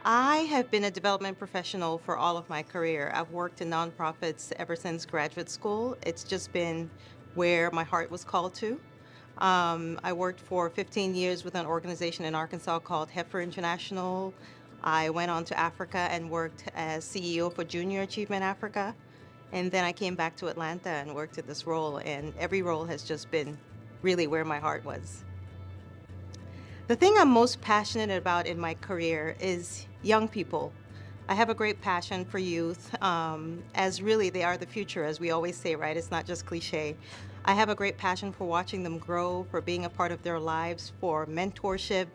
I have been a development professional for all of my career. I've worked in nonprofits ever since graduate school. It's just been where my heart was called to. I worked for 15 years with an organization in Arkansas called Heifer International. I went on to Africa and worked as CEO for Junior Achievement Africa. And then I came back to Atlanta and worked at this role, and every role has just been really where my heart was. The thing I'm most passionate about in my career is young people. I have a great passion for youth, as really they are the future, as we always say, right? It's not just cliche. I have a great passion for watching them grow, for being a part of their lives, for mentorship,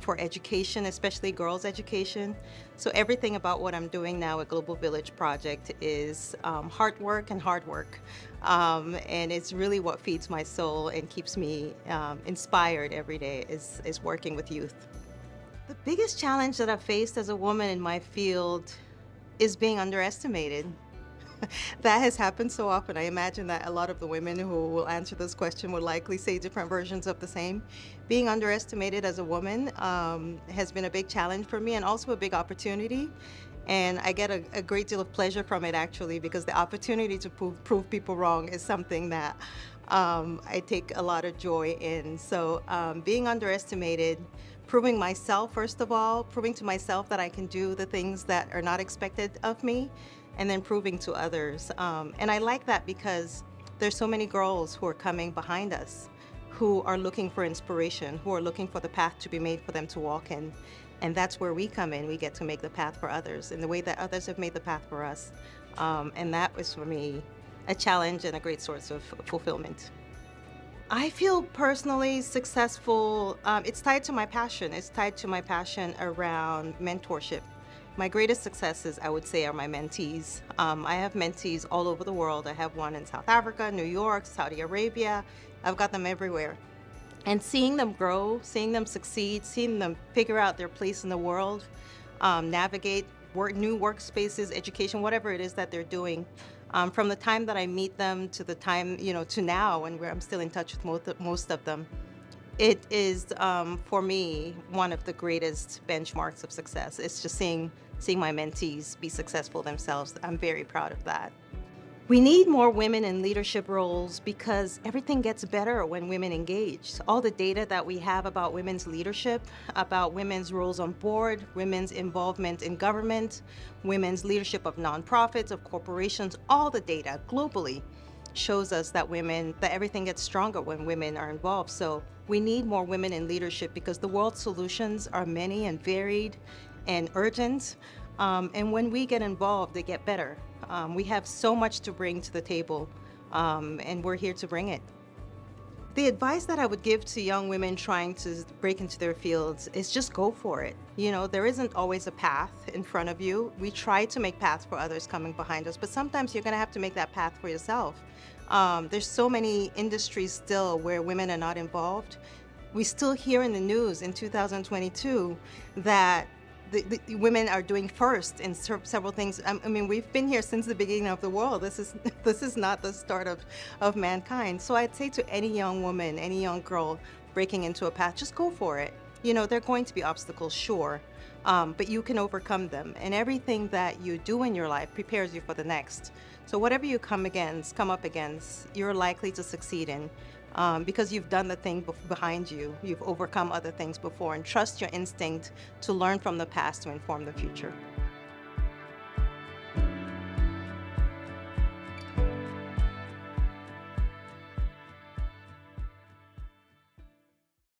for education, especially girls' education. So everything about what I'm doing now at Global Village Project is hard work and hard work. And it's really what feeds my soul and keeps me inspired every day is working with youth. The biggest challenge that I've faced as a woman in my field is being underestimated. That has happened so often. I imagine that a lot of the women who will answer this question would likely say different versions of the same. Being underestimated as a woman has been a big challenge for me and also a big opportunity. And I get a great deal of pleasure from it actually, because the opportunity to prove people wrong is something that I take a lot of joy in. So being underestimated, proving myself, first of all, proving to myself that I can do the things that are not expected of me, and then proving to others. And I like that because there's so many girls who are coming behind us who are looking for inspiration, who are looking for the path to be made for them to walk in. And that's where we come in. We get to make the path for others in the way that others have made the path for us. And that was for me a challenge and a great source of fulfillment. I feel personally successful. It's tied to my passion. It's tied to my passion around mentorship. My greatest successes, I would say, are my mentees. I have mentees all over the world. I have one in South Africa, New York, Saudi Arabia. I've got them everywhere. And seeing them grow, seeing them succeed, seeing them figure out their place in the world, navigate new workspaces, education, whatever it is that they're doing, from the time that I meet them to the time, to now, and where I'm still in touch with most of them, it is, for me, one of the greatest benchmarks of success. It's just seeing my mentees be successful themselves. I'm very proud of that. We need more women in leadership roles because everything gets better when women engage. All the data that we have about women's leadership, about women's roles on board, women's involvement in government, women's leadership of nonprofits, of corporations, all the data globally shows us that everything gets stronger when women are involved. So we need more women in leadership because the world's solutions are many and varied and urgent. And when we get involved, they get better. We have so much to bring to the table, and we're here to bring it. The advice that I would give to young women trying to break into their fields is just go for it. There isn't always a path in front of you. We try to make paths for others coming behind us, but sometimes you're gonna have to make that path for yourself. There's so many industries still where women are not involved. We still hear in the news in 2022 that the women are doing first in several things. I mean, we've been here since the beginning of the world. This is not the start of mankind. So I'd say to any young woman, any young girl breaking into a path, just go for it. There are going to be obstacles, sure, but you can overcome them. And everything that you do in your life prepares you for the next. So whatever you come up against, you're likely to succeed in. Because you've done the thing behind you. You've overcome other things before, and trust your instinct to learn from the past to inform the future.